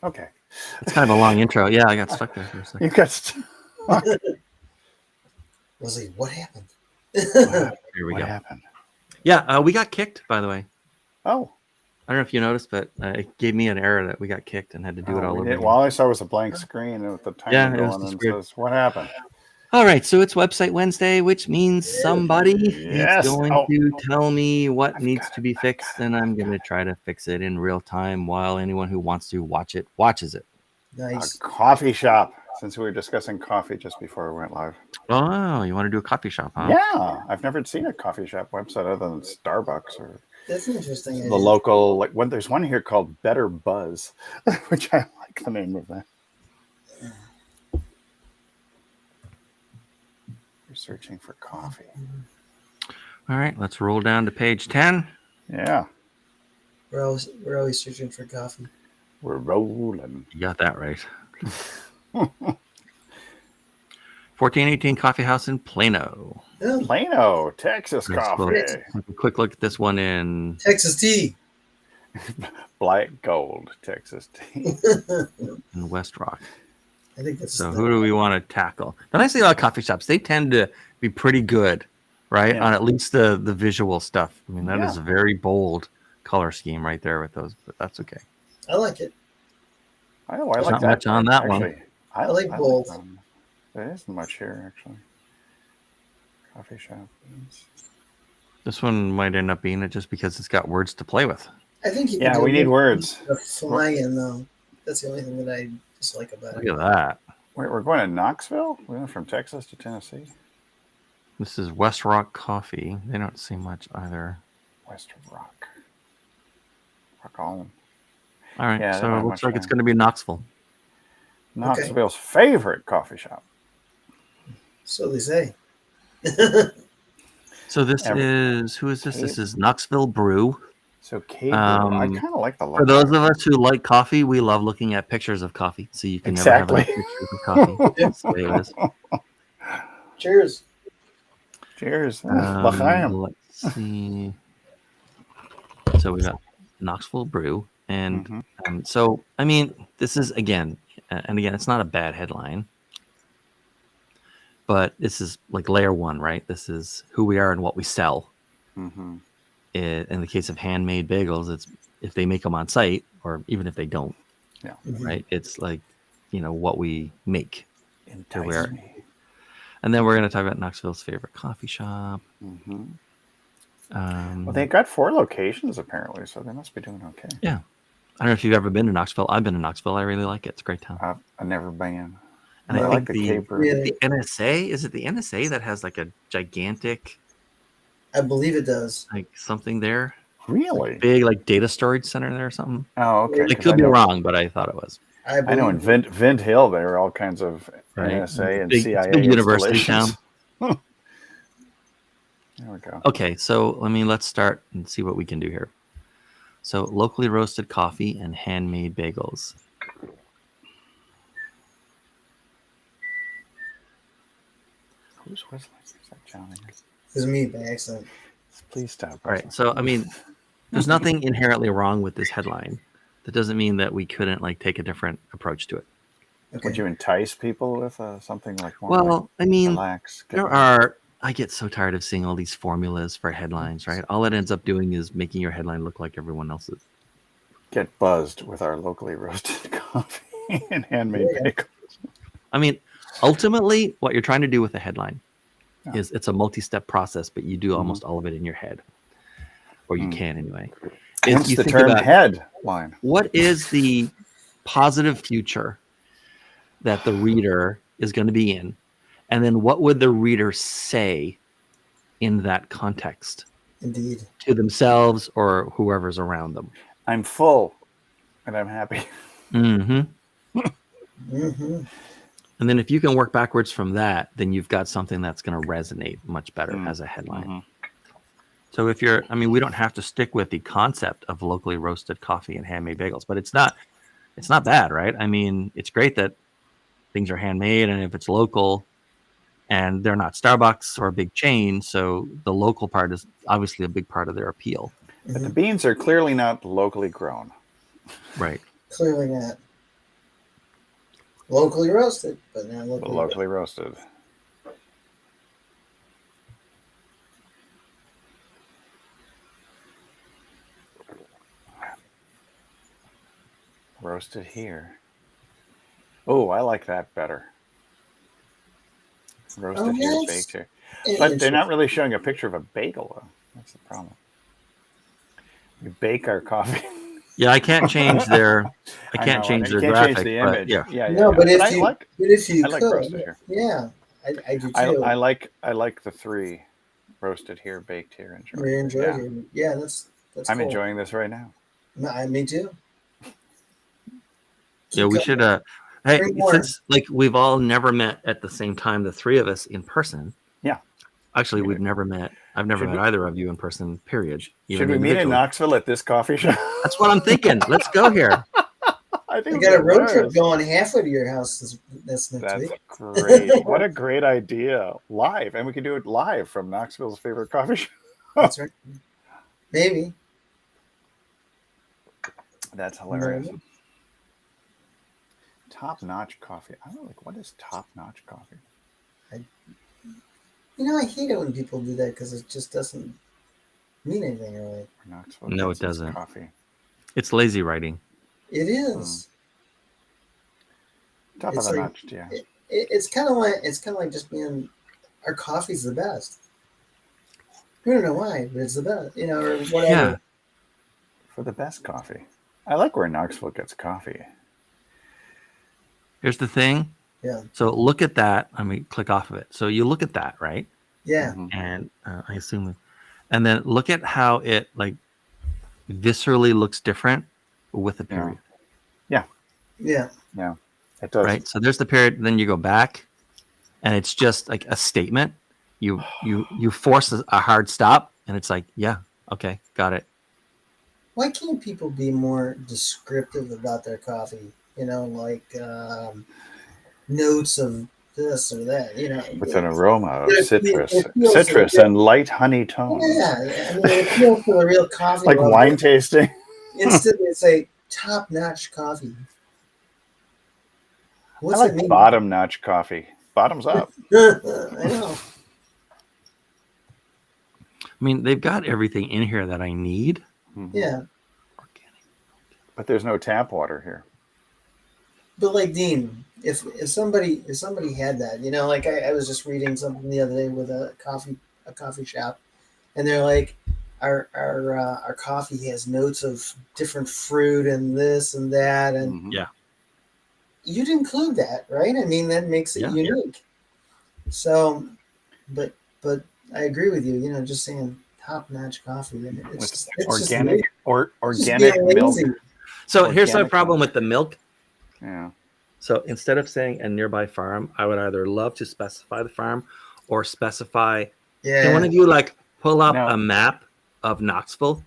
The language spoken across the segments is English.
Okay. It's kind of a long intro. Yeah, I got stuck there for a second. You got. Leslie, what happened? Here we What go. happened? Yeah, we got kicked, by the way. Oh. I don't know if you noticed, but it gave me an error that we got kicked and had to do it all over again. Well, all I saw was a blank screen with the timer going and says, "What happened?" All right, so it's Website Wednesday, which means somebody is going to tell me what needs to be fixed, and I'm going to try to fix it in real time while anyone who wants to watch it watches it. Nice. A coffee shop, since we were discussing coffee just before we went live. Oh, you want to do a coffee shop, huh? Yeah, I've never seen a coffee shop website other than Starbucks or That's interesting. the local. Like there's one here called Better Buzz, which I like the name of that. You're searching for coffee. All right, let's roll down to page 10. Yeah, we're always searching for coffee. We're rolling. You got that right. 1418 Coffee House in Plano. Oh. Plano, Texas coffee. A quick look at this one in Texas tea. Black Gold, Texas tea. in West Rock. I think that's so. Who do we want to tackle? The nice thing about coffee shops, they tend to be pretty good, right? On at least the visual stuff. I mean, that is a very bold color scheme right there with those, but that's okay. I like it. I like not that much on that actually. one. I like bold. There isn't much here, actually. Coffee shop. This one might end up being it just because it's got words to play with. I think we need words. The flying, though. That's the only thing that I dislike about it. Look at that. Wait, we're going to Knoxville? We went from Texas to Tennessee? This is West Rock Coffee. They don't see much either. West Rock. Rock Island. All right, so it looks like it's going to be Knoxville. Knoxville's favorite coffee shop. So they say. So this is, who is this? This is Knoxville Brew. So I kind of like the look. For those of us who like coffee, we love looking at pictures of coffee. So you can never have any pictures of coffee. That's the way it is. Cheers. Cheers. Let's see. So we got Knoxville Brew. And so, I mean, this is, again, it's not a bad headline. But this is like layer one, right? This is who we are and what we sell. Mm-hmm. In the case of handmade bagels, it's if they make them on site, or even if they don't, right? It's like, what we make. Entice me. And then we're going to talk about Knoxville's favorite coffee shop. Mm-hmm. Well, they got 4 locations apparently, so they must be doing okay. Yeah. I don't know if you've ever been to Knoxville. I've been to Knoxville. I really like it. It's a great town. I've never been. And I like think the NSA, is it the NSA that has like a gigantic? I believe it does. Like something there. Really? Like big like data storage center there or something. Oh, okay. It could be wrong, but I thought it was. I know in Vint Hill there are all kinds of NSA and CIA big university town. There we go. Okay, so let's start and see what we can do here. So locally roasted coffee and handmade bagels. Who's whistling? Is that Johnny? It's me by accident. Please stop. All right, so there's nothing inherently wrong with this headline. That doesn't mean that we couldn't take a different approach to it. Okay. Would you entice people with something like one? Well, relax, I get so tired of seeing all these formulas for headlines, right? All it ends up doing is making your headline look like everyone else's. Get buzzed with our locally roasted coffee and handmade bagels. Ultimately, what you're trying to do with a headline is it's a multi-step process, but you do almost all of it in your head. Or you can anyway. Hence the term headline. What is the positive future that the reader is going to be in? And then what would the reader say in that context? Indeed. To themselves or whoever's around them. I'm full and I'm happy. Mm-hmm. Mm-hmm. And then if you can work backwards from that, then you've got something that's going to resonate much better as a headline. Mm-hmm. So if we don't have to stick with the concept of locally roasted coffee and handmade bagels, but it's not bad, right? It's great that things are handmade, and if it's local and they're not Starbucks or a big chain, so the local part is obviously a big part of their appeal. But the beans are clearly not locally grown. Right. Clearly not. Locally roasted, but not locally. Locally roasted. Roasted here. Oh, I like that better. Roasted here, yes. baked here. But they're not really showing a picture of a bagel, though. That's the problem. We bake our coffee. Yeah, I can't change their. I can't know, change you their can't graphic. change the but image. yeah. Yeah. No, but I if you like, I like could, roasted here. yeah, I do too. I like the 3 roasted here, baked here, and Really enjoyed it. Yeah, that's I'm cool. enjoying this right now. Me too. Yeah, we should. Hey, since like we've all never met at the same time, the 3 of us in person. Yeah. Actually, we've never met. I've never met either of you in person. Period. Should we meet in Knoxville at this coffee shop? That's what I'm thinking. Let's go here. I think we got a road trip going halfway to your house this next week. That's great. What a great idea. Live. And we can do it live from Knoxville's favorite coffee shop. That's right. Maybe. That's hilarious. Top-notch coffee. I don't know, like, what is top-notch coffee? I hate it when people do that because it just doesn't mean anything really. No, it doesn't. Coffee. It's lazy writing. It is. Top of the notch, yeah. It's kind of like just being our coffee's the best. We don't know why, but it's the best, or whatever. Yeah. For the best coffee. I like where Knoxville gets coffee. Here's the thing. Yeah. So look at that. I mean, click off of it. So you look at that, right? Yeah. Mm-hmm. And I assume, and then look at how it like viscerally looks different with the period. Yeah. Yeah. Yeah. It does. Right. So there's the period. Then you go back, and it's just like a statement. You force a hard stop, and it's like, yeah, okay, got it. Why can't people be more descriptive about their coffee? Like notes of this or that. With an aroma of citrus and light honey tones. Yeah, I mean, it feels for a real coffee. Like wine tasting. Instead, they say top-notch coffee. What's I like bottom-notch coffee. Bottoms up. I know. I mean, they've got everything in here that I need. Mm-hmm. Yeah. Organic. But there's no tap water here. But like Dean, if somebody had that, like I was just reading something the other day with a coffee shop, and they're like, our coffee has notes of different fruit and this and that, and yeah, you'd include that, right? I mean, that makes it unique. So, but I agree with you. Just saying top-notch coffee, and it's organic just organic milk. So here's the problem with the milk. Yeah. So instead of saying a nearby farm, I would either love to specify the farm or specify. Yeah. Can one of you like pull up a map of Knoxville?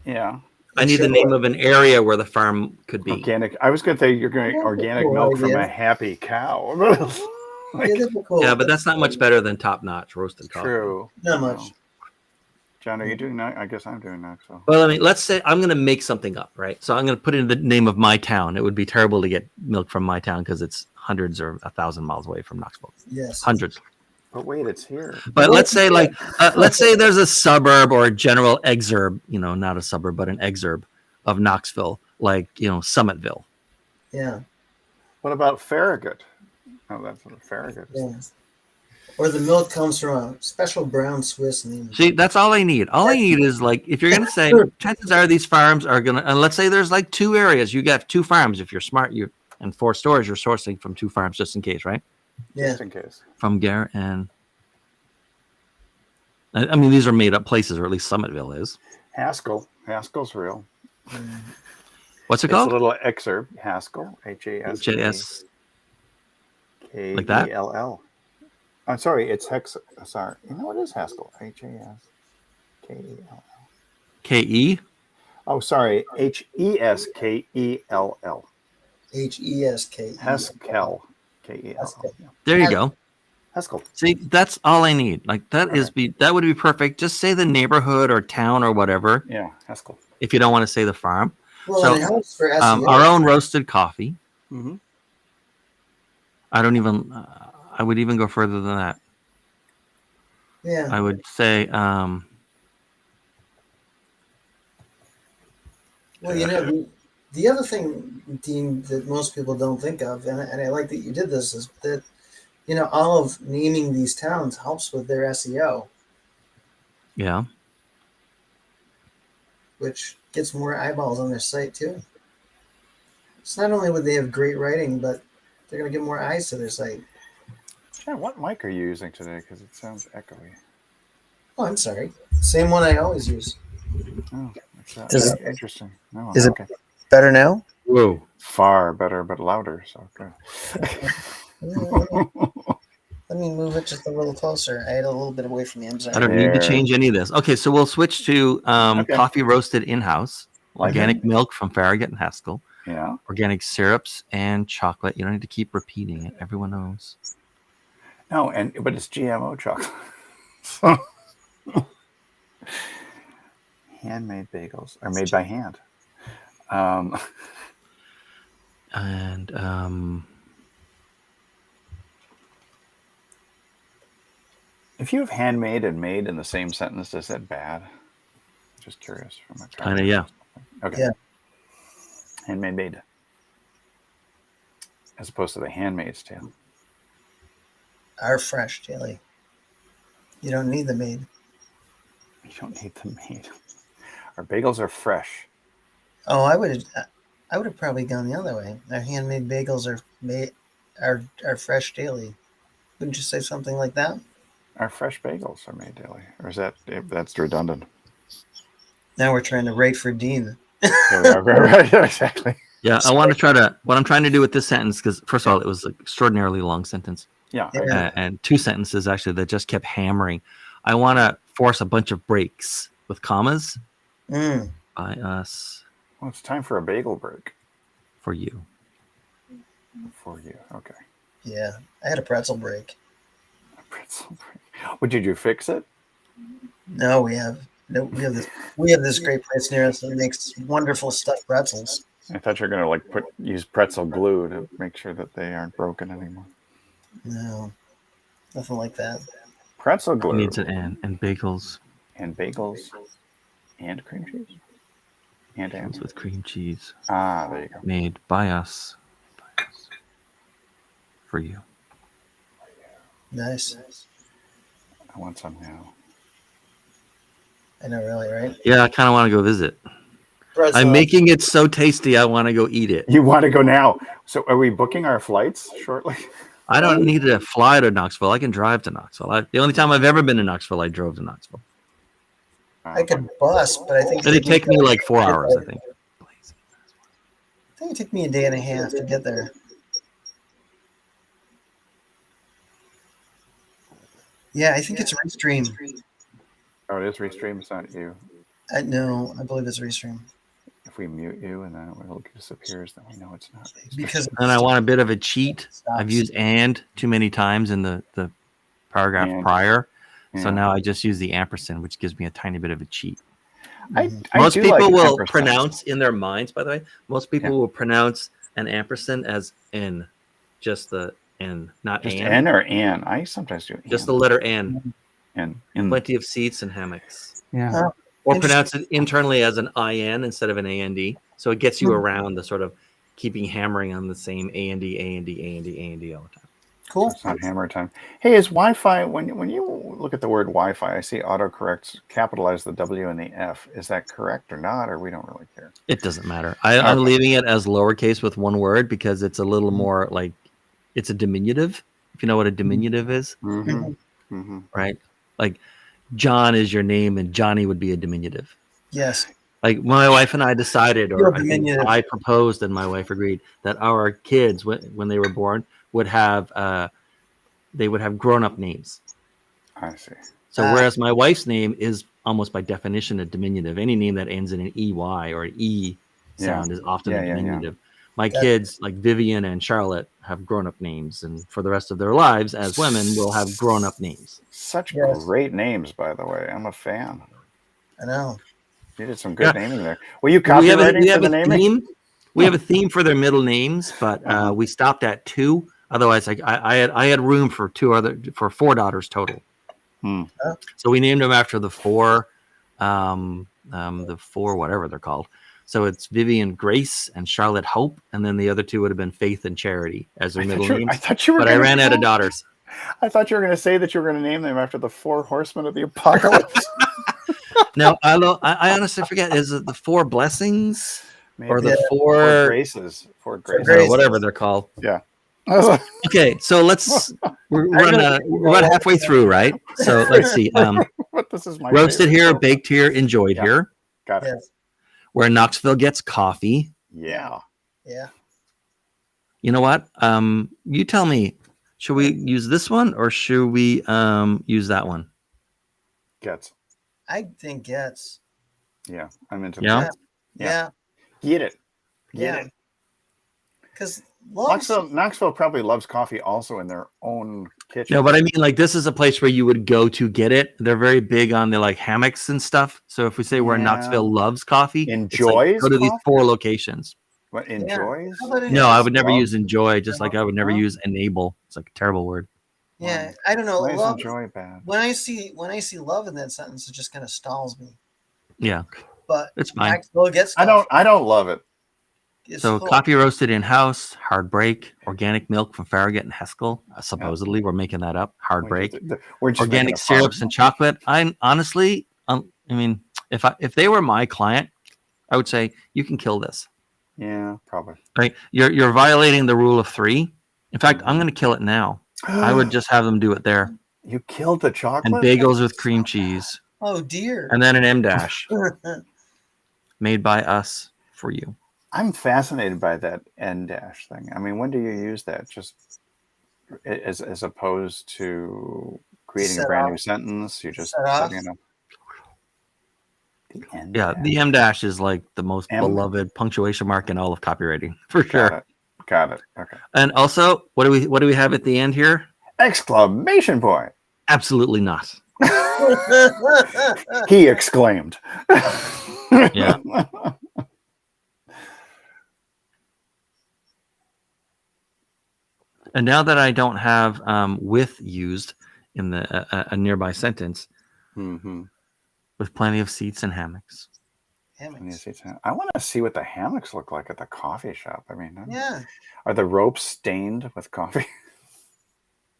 Yeah. I need the name of an area where the farm could be. Organic. I was going to say you're going organic milk from a happy cow. Yeah, but that's not much better than top-notch roasted coffee. True. Not much. John, are you doing that? I guess I'm doing that. So. Well, I mean, let's say I'm going to make something up, right? So I'm going to put in the name of my town. It would be terrible to get milk from my town because it's hundreds or 1,000 miles away from Knoxville. Yes. Hundreds. But wait, it's here. But let's say let's say there's a suburb or a general exurb, not a suburb, but an exurb of Knoxville, like, Summitville. Yeah. What about Farragut? Oh, that's what Farragut is. Yeah. Or the milk comes from a special brown Swiss name. See, that's all I need. All I need is like, if you're going to say, chances are these farms are going to, and let's say there's like 2 areas. You got 2 farms. If you're smart, and 4 stores, you're sourcing from 2 farms just in case, right? Yeah. Just in case. From Gare and, I mean, these are made up places, or at least Summitville is. Haskell. Haskell's real. What's it called? It's a little excerpt. Haskell. H-A-S. Like that? K-E-L-L. I'm sorry, it's Hex. Sorry. It is Haskell. H-A-S-K-E-L-L. K-E? Oh, sorry. H-E-S-K-E-L-L. H-E-S-K. Haskell. K-E-L-L. There you go. Haskell. See, that's all I need. Like that would be perfect. Just say the neighborhood or town or whatever. Yeah, Haskell. If you don't want to say the farm. Well, so, it helps for our own roasted coffee. Mm-hmm. I don't even. I would even go further than that. Yeah. I would say. Well, the other thing, Dean, that most people don't think of, and I like that you did this, is that all of naming these towns helps with their SEO, Yeah. which gets more eyeballs on their site too. So not only would they have great writing, but they're going to get more eyes to their site. Yeah, what mic are you using today? Because it sounds echoey. Oh, I'm sorry. Same one I always use. Oh, that's Is it- interesting. No, is it- okay. Better now? Whoa. Far better, but louder. So good. Let me move it just a little closer. I had a little bit away from me. I'm I sorry. don't need to change any of this. Okay, so we'll switch to Okay. coffee roasted in-house, Like organic it? milk from Farragut and Haskell, Yeah. organic syrups and chocolate. You don't need to keep repeating it. Everyone knows. No, but it's GMO chocolate. So handmade bagels are made by hand. And If you have handmade and made in the same sentence, is that bad? Just curious from my kind of, yeah. Okay. Yeah. Handmade made. As opposed to the Handmaid's Tale. Our fresh jelly. You don't need the made. You don't need them made. Our bagels are fresh. Oh, I would have probably gone the other way. Our handmade bagels are fresh daily. Wouldn't you say something like that? Our fresh bagels are made daily. Or is that's redundant? Now we're trying to write for Dean. Yeah, we are. Right, exactly. Yeah, I want to try to, what I'm trying to do with this sentence, because first of all, it was an extraordinarily long sentence. Yeah. Yeah. And two sentences actually that just kept hammering. I want to force a bunch of breaks with commas Mm. by us Well, it's time for a bagel break. for you. For you. Okay. Yeah, I had a pretzel break. A pretzel break. What, did you fix it? No, we have this great place near us that makes wonderful stuffed pretzels. I thought you were going to use pretzel glue to make sure that they aren't broken anymore. No, nothing like that. Pretzel It glue. needs an and bagels. And bagels. And cream cheese. And Bagels with cream cheese there you go. made by us for you. Nice. I want some now. I know, really, right? Yeah, I kind of want to go visit. Pretzel. I'm making it so tasty, I want to go eat it. You want to go now? So are we booking our flights shortly? I don't need to fly to Knoxville. I can drive to Knoxville. The only time I've ever been to Knoxville, I drove to Knoxville. I could bus, but I think It'd take me like 4 hours, I think. I think it took me a day and a half to get there. Yeah, I think it's Restream. Oh, it is Restream. It's not you. No, I believe it's Restream. If we mute you and then it disappears, then we know it's not Restream. Because And I want a bit of a cheat. Stops. I've used and too many times in the paragraph And. prior. Yeah. So now I just use the ampersand, which gives me a tiny bit of a cheat. I Most do people like will ampersand. pronounce in their minds, by the way, most people Yeah. will pronounce an ampersand as N, just the N, not Just an. N or An. I sometimes do Just An. the letter N. N. In. Plenty of seats and hammocks. Yeah. Or pronounce it internally as an IN instead of an AND. So it gets you Hmm. around the sort of keeping hammering on the same AND, AND, AND, AND all the time. cool. It's not hammer time. Hey, is Wi-Fi, when you look at the word Wi-Fi, I see autocorrects capitalize the W and the F. Is that correct or not, or we don't really care? It doesn't matter. I'm Okay. leaving it as lowercase with one word because it's a little more like it's a diminutive. If you know what a diminutive is, Mm-hmm. Mm-hmm. right? Like John is your name and Johnny would be a diminutive. Yes. Like my wife and I decided, You're or a I think diminutive. I proposed and my wife agreed that our kids, when they were born, would have grown-up names. I see. So whereas my wife's name is almost by definition a diminutive, any name that ends in an EY or an E sound is often a diminutive. My kids, like Vivian and Charlotte, have grown-up names, and for the rest of their lives as women, will have grown-up names. Such Yes. great names, by the way. I'm a fan. I know. You did some good naming there. Were you copywriting we have for the a naming? theme. We have a theme for their middle names, but we stopped at 2. Otherwise, I had room for four daughters total. So we named them after the four whatever they're called. So it's Vivian Grace and Charlotte Hope, and then the other two would have been Faith and Charity as their middle names. I thought you were. But I ran out of daughters. I thought you were going to say that you were going to name them after the 4 horsemen of the apocalypse. No, I honestly forget. Is it the 4 blessings? Maybe. Or the 4 graces? 4 graces. Or whatever they're called. Yeah. Okay, so we're about halfway through, right? So let's see. This is my roasted favorite. here, baked here, enjoyed here. Got it. Yes. Where Knoxville gets coffee. Yeah. Yeah. You know what? You tell me. Should we use this one or should we use that one? Gets. I think Gets. Yeah, I'm into Yeah? that. Yeah. Get it. Yeah. Because Knoxville probably loves coffee also in their own kitchen. No, but I mean, like, this is a place where you would go to get it. They're very big on the like hammocks and stuff. So if we say where Knoxville loves coffee, enjoys, go to these 4 locations. What, enjoys? No, I would never use enjoy, just like I would never use enable. It's like a terrible word. Yeah, I don't know. Why is Love, enjoy bad? when I see love in that sentence, it just kind of stalls me. Yeah, but it's fine. Knoxville gets I don't love it. So coffee roasted in house, hard break, organic milk from Farragut and Haskell. Supposedly, we're making that up. Hard break, organic syrups and chocolate. I honestly, I mean, if they were my client, I would say you can kill this. Yeah, probably. Right, you're violating the rule of 3. In fact, I'm going to kill it now. I would just have them do it there. You killed the chocolate and bagels with cream cheese. Oh dear! And then an M-dash made by us for you. I'm fascinated by that N-dash thing. I mean, when do you use that? Just as opposed to creating a brand new sentence, you're just setting it up. Yeah, the M-dash is like the most beloved punctuation mark in all of copywriting, for sure. Got it. Okay. And also, what do we have at the end here? Exclamation point. Absolutely not. He exclaimed. Yeah. And now that I don't have with used in the a nearby sentence, with plenty of seats and hammocks. I want to see what the hammocks look like at the coffee shop. I mean, yeah. Are the ropes stained with coffee?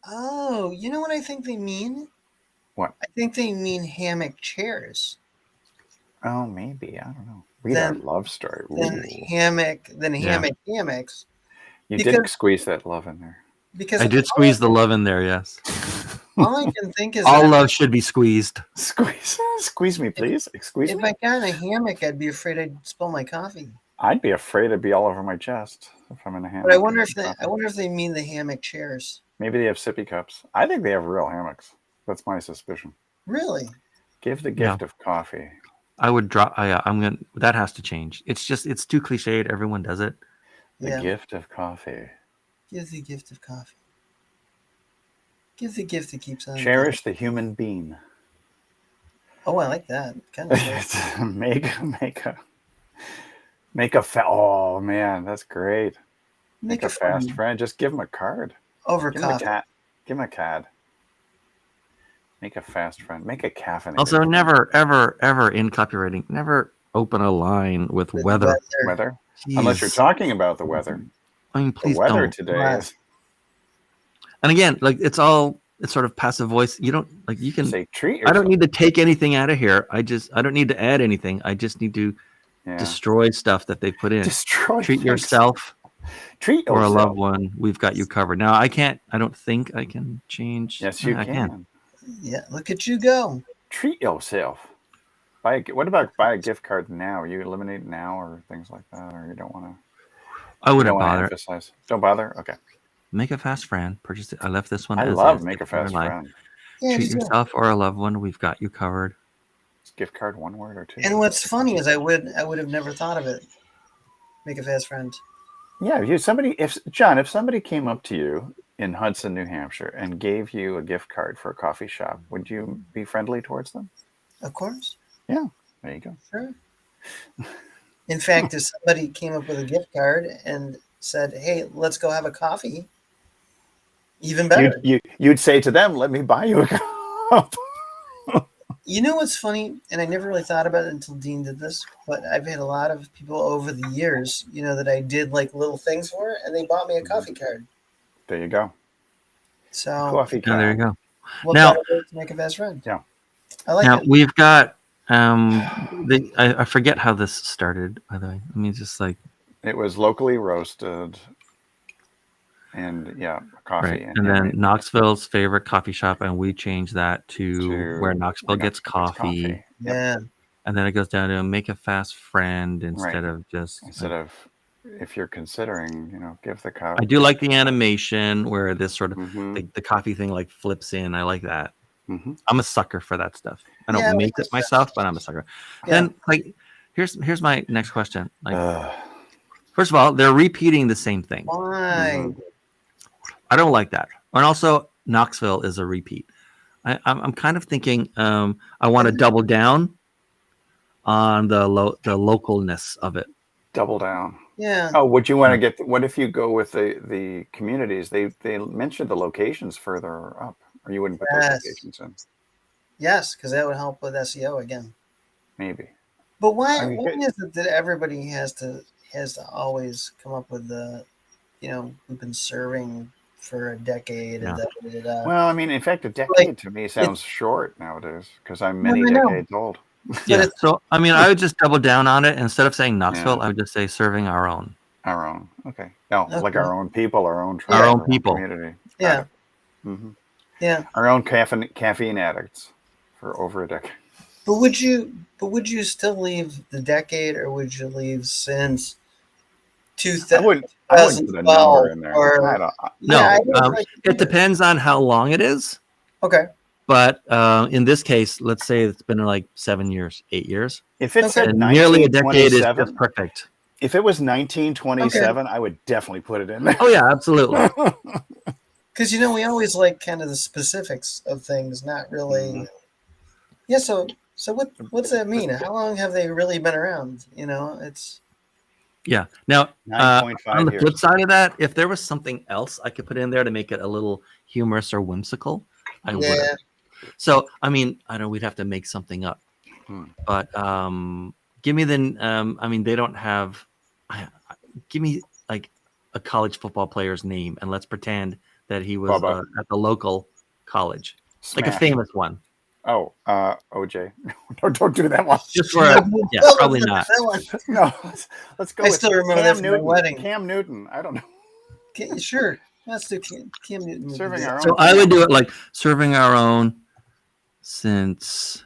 Oh, you know what I think they mean? What? I think they mean hammock chairs. Oh, maybe. I don't know. Read our love story. Hammocks. You did squeeze that love in there. Because I did squeeze the love in there, yes. All I can think is all love should be squeezed. Squeeze me, please. Excuse me. If I got in a hammock, I'd be afraid I'd spill my coffee. I'd be afraid it'd be all over my chest if I'm in a hammock. But I wonder if they mean the hammock chairs. Maybe they have sippy cups. I think they have real hammocks. That's my suspicion. Really? Give the gift of coffee. I would drop. I'm gonna. That has to change. It's too cliched. Everyone does it. The gift of coffee. Give the gift of coffee. Give the gift that keeps on. Cherish the human being. Oh, I like that. Kind of. Oh man, that's great. Make a fast friend. Just give him a card. Over coffee. Give him a card. Make a fast friend. Make a caffeinated. Also, never, ever, ever in copywriting, never open a line with weather. Weather? Unless you're talking about the weather. I mean, please the weather don't. today is. And again, like it's sort of passive voice. You don't like you can say treat yourself. I don't need to take anything out of here. I don't need to add anything. I just need to destroy stuff that they put in. Treat yourself. Treat yourself. Or a loved one. We've got you covered. Now I don't think I can change. Yes, you can. Yeah, look at you go. Treat yourself. What about buy a gift card now? You eliminate now or things like that, or you don't want to? I wouldn't bother. Don't bother. Okay. Make a fast friend. Purchase it. I left this one. I love make a fast friend. Yeah, treat yourself or a loved one. We've got you covered. Is gift card one word or two? And what's funny is I would have never thought of it. Make a fast friend. Yeah, if somebody came up to you in Hudson, New Hampshire, and gave you a gift card for a coffee shop, would you be friendly towards them? Of course. Yeah, there you go. Sure. In fact, if somebody came up with a gift card and said, "Hey, let's go have a coffee," Even better. You'd say to them, "Let me buy you a cup." You know what's funny, and I never really thought about it until Dean did this, but I've had a lot of people over the years, that I did like little things for, and they bought me a coffee card. There you go. So Coffee card. There you go. What Now, better way to make a best friend? Yeah. I like now it. we've got I forget how this started, by the way. I mean, just like it was locally roasted, and coffee. Right. And then Knoxville's favorite coffee shop, and we changed that to where Knoxville gets coffee. Yeah. And then it goes down to make a fast friend instead of if you're considering, give the cup. I do like the animation where this sort of the coffee thing like flips in. I like that. I'm a sucker for that stuff. I don't make it myself, but I'm a sucker. Then here's my next question. Like, first of all, they're repeating the same thing. Why? I don't like that. And also, Knoxville is a repeat. I'm kind of thinking I want to double down on the localness of it. Double down. Yeah. Oh, would you want to get? What if you go with the communities? They mentioned the locations further up, or you wouldn't put those locations in. Yes, because that would help with SEO again. Maybe. But why is it that everybody has to always come up with we've been serving for a decade? Yeah. And well, I mean, in fact, a decade to me sounds short nowadays because I'm many decades old. Yeah. So, I mean, I would just double down on it. Instead of saying Knoxville, I would just say serving our own. Our own. Okay. No, like our own people, our own tribe, our own people. Community. Yeah. Yeah. Our own caffeine addicts for over a decade. But would you still leave the decade, or would you leave since 2000? I wouldn't put a number in there. It depends on how long it is. Okay. But in this case, let's say it's been like 7 years, 8 years. If it said nearly a decade is just perfect. If it was 1927, I would definitely put it in there. Oh yeah, absolutely. Because we always like kind of the specifics of things, not really. Yeah. So what's that mean? How long have they really been around? It's. Yeah. Now, 9.5 on the years. flip side of that, if there was something else I could put in there to make it a little humorous or whimsical, I would. So, I mean, I know we'd have to make something up, but give me they don't have. Give me like a college football player's name, and let's pretend that he was at the local college, like a famous one. Oh, OJ. Don't do that one. Just for probably not. No, let's go. I still remember that from my wedding. Cam Newton. I don't know. Sure, let's do Cam Newton. Serving our own. So I would do it like serving our own since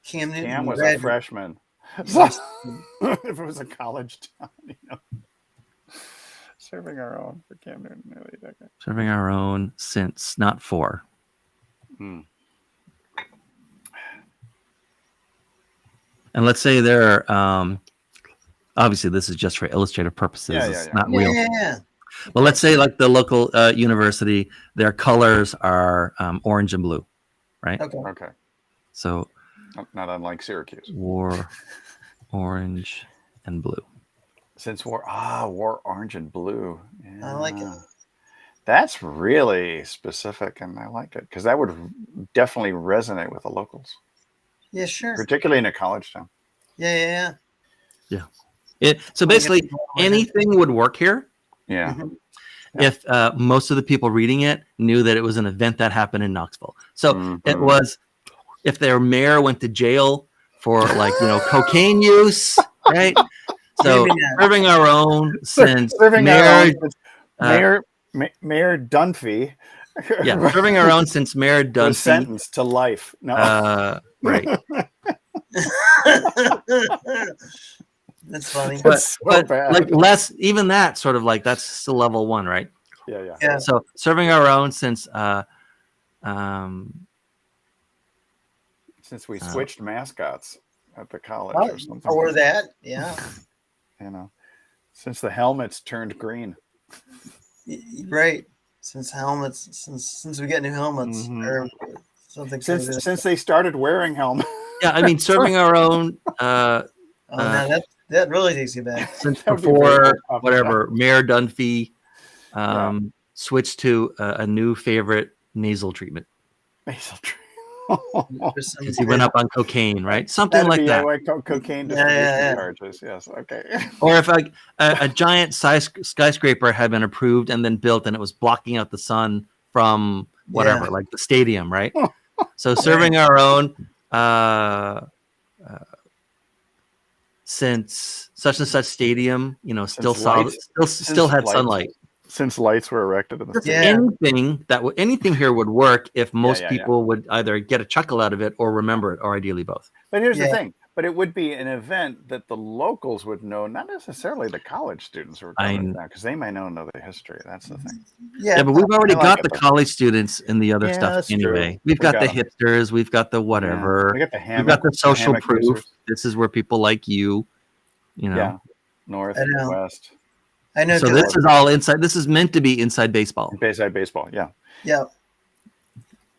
Cam Newton. Cam was a freshman. If it was a college town, serving our own for Cam Newton nearly a decade. Serving our own since not for. And let's say they're obviously this is just for illustrative purposes. It's not real. Yeah. Well, let's say like the local university, their colors are orange and blue, right? Okay. So not unlike Syracuse. War orange and blue. Since war orange and blue. Yeah. I like it. That's really specific, and I like it because that would definitely resonate with the locals. Yeah, sure. Particularly in a college town. Yeah. So basically, anything would work here. Yeah. If most of the people reading it knew that it was an event that happened in Knoxville. So it was if their mayor went to jail for cocaine use, right? So serving our own since Mayor Dunphy. Yeah, serving our own since Mayor Dunphy was sentenced to life. No. Right. That's funny. But like less, even that sort of like that's still level 1, right? Yeah. So serving our own since we switched mascots at the college or something. Or that, yeah. Since the helmets turned green. Right. Since we get new helmets or something. Since they started wearing helmets. Yeah, I mean serving our own. That really takes you back. Since before whatever Mayor Dunphy switch to a new favorite nasal treatment. Nasal treatment. Because he went up on cocaine, right? Something That'd like be that. cocaine Yeah, distribution yeah. charges. Yes. Okay. Or if like a giant skyscraper had been approved and then built and it was blocking out the sun from whatever, like the stadium, right? So serving our own since such and such stadium, still had sunlight. Since lights were erected in the stadium. Anything here would work if most people would either get a chuckle out of it or remember it, or ideally both. But here's the thing. But it would be an event that the locals would know, not necessarily the college students who are going to that, because they might not know the history. That's the thing. Yeah, but we've already got the college students in the other stuff anyway. True. We've got the hipsters. We've got the whatever. We got the Hammock. We've got the social proof. Users. This is where people like you know. Yeah. North and west. I know. So this is all inside. This is meant to be inside baseball. Inside baseball, yeah. Yeah.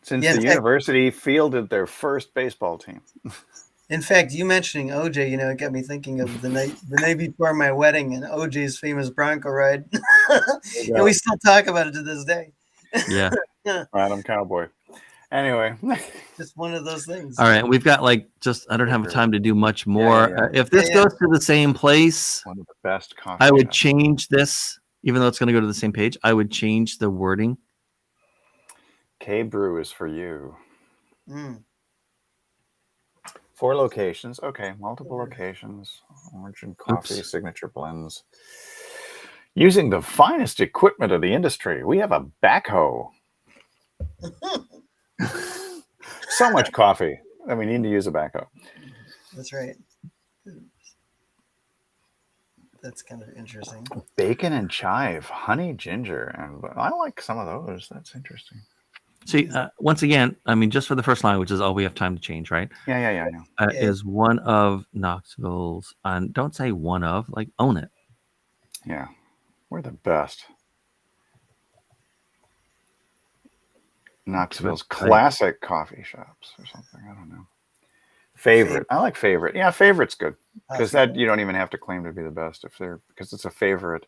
Since the university fielded their first baseball team. In fact, you mentioning OJ, it got me thinking of the night before my wedding and OJ's famous Bronco ride. And we still talk about it to this day. Yeah. Random cowboy. Anyway. Just one of those things. All right. We've got I don't have time to do much more. Yeah. If this goes to the same place, one of the best coffee I would change this, even though it's going to go to the same page. I would change the wording. K Brew is for you. 4 locations. Okay. Multiple locations. Origin coffee, signature blends. Using the finest equipment of the industry. We have a backhoe. So much coffee that we need to use a backhoe. That's right. That's kind of interesting. Bacon and chive, honey ginger, and I like some of those. That's interesting. See, once again, just for the first line, which is all we have time to change, right? Yeah, I know. Is one of Knoxville's, and don't say one of, own it. Yeah, we're the best. Knoxville's classic coffee shops or something. I don't know. Favorite. I like favorite. Yeah, favorite's good because that you don't even have to claim to be the best because it's a favorite.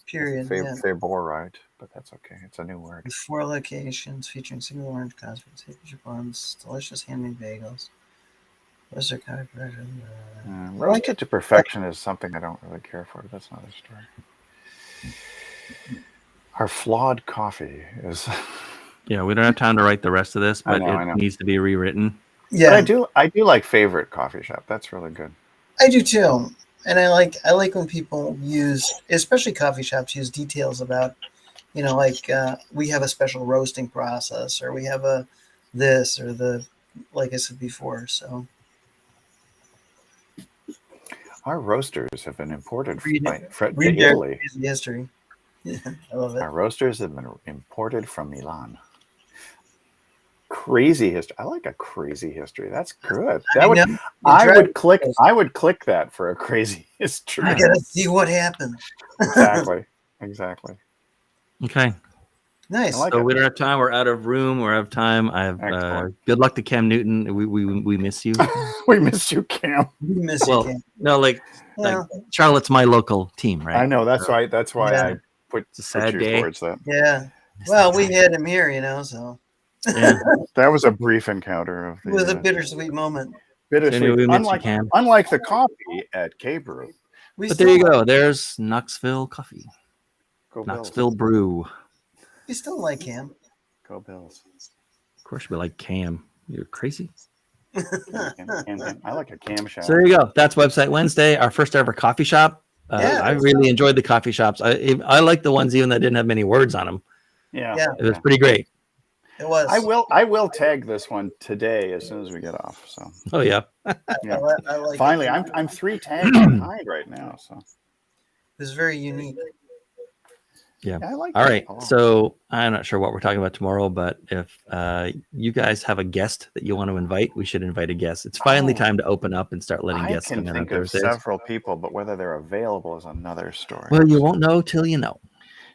Period. Favorite, but that's okay. It's a new word. 4 locations featuring single orange coffee, signature buns, delicious handmade bagels. Roasted coffee production. Roasted to perfection is something I don't really care for. That's not a story. Our flawed coffee is. Yeah, we don't have time to write the rest of this, but I know. Needs to be rewritten. Yeah, but I do like favorite coffee shop. That's really good. I do too, and I like when people use, especially coffee shops, use details about, we have a special roasting process, or we have this or the, like I said before. So our roasters have been imported from Italy. History. Yeah, I love it. Our roasters have been imported from Milan. Crazy history. I like a crazy history. That's good. I would click that for a crazy history. I gotta see what happened. Exactly. Okay. Nice. So we don't have time. We're out of room. We're out of time. I have good luck to Cam Newton. We miss you. We miss you, Cam. We miss you, Cam. No, Charlotte's my local team, right? I know. That's right. That's why I put a sad day towards that. Yeah. Well, we had him here, so. Yeah. That was a brief encounter. It was a bittersweet moment. Bittersweet. Unlike the coffee at K Brew. But there you go. There's Knoxville coffee. Go Knoxville Bills. Brew. We still like Cam. Go Bills. Of course we like Cam. You're crazy. I like a Cam shop. So there you go. That's Website Wednesday, our first ever coffee shop. I really enjoyed the coffee shops. I like the ones even that didn't have many words on them. Yeah. It was pretty great. It was. I will tag this one today as soon as we get off. So. Oh yeah. I like Finally, I'm 3 tags behind right now. So. It was very unique. Yeah. I like All right. So I'm not sure what we're talking about tomorrow, but if you guys have a guest that you want to invite, we should invite a guest. It's finally time to open up and start letting guests come in on think Thursdays. Of several people, but whether they're available is another story. Well, you won't know till you know.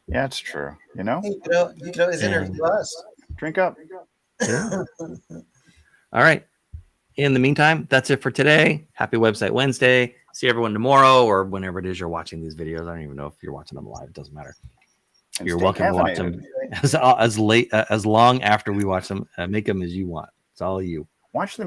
Yeah, it's true. You could always interview us. Drink up. Yeah. All right. In the meantime, that's it for today. Happy Website Wednesday. See everyone tomorrow or whenever it is you're watching these videos. I don't even know if you're watching them live. It doesn't matter. And You're stay welcome to watch caffeinated. them as long after we watch them. Make them as you want. It's all you. Watch them